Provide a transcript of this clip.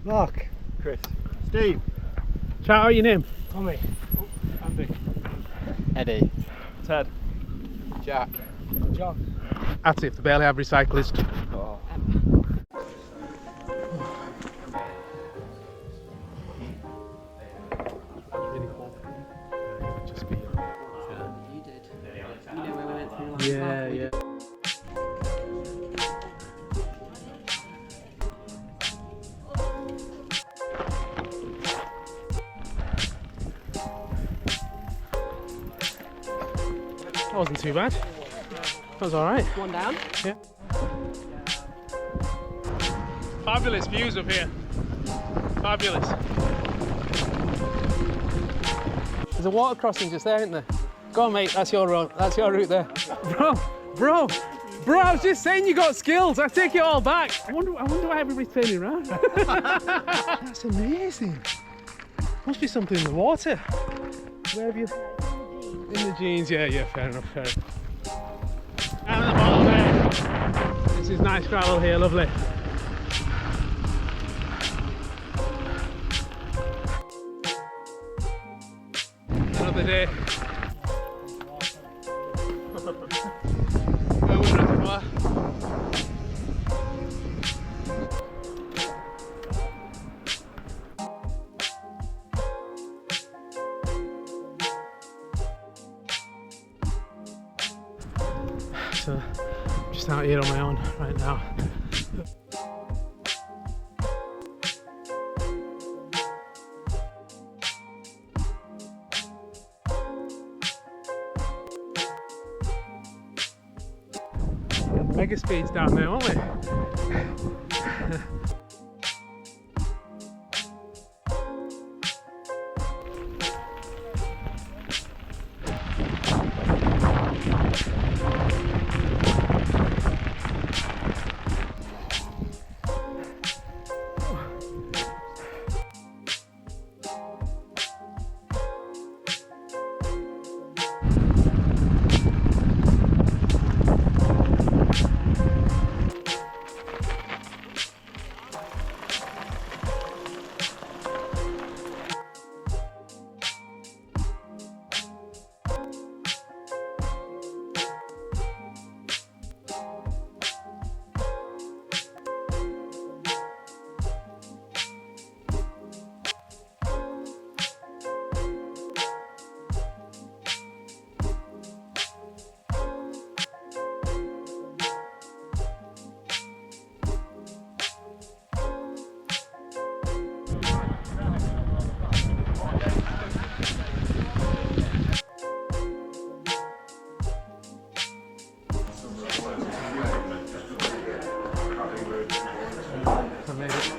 Mark. Chris. Steve. Shout out your name. Tommy. Andy. Eddie. Ted. Jack. John. Atif, the barely average cyclist. Oh. Just be. You did. You know where we went through last Yeah, night? yeah. That wasn't too bad. That was alright. One down. Yeah. Fabulous views up here. Fabulous. There's a water crossing just there, isn't there? Go on, mate. That's your road. That's your route there. Bro. I was just saying you got skills. I take it all back. I wonder why everybody's turning around. That's amazing. Must be something in the water. Where have you? In the jeans. Yeah. Fair enough. Down at the bottom there. This is nice gravel here. Lovely. Another day. Where was Reservoir? So, I'm just out here on my own right now. Mega speeds down there, aren't we? I made it.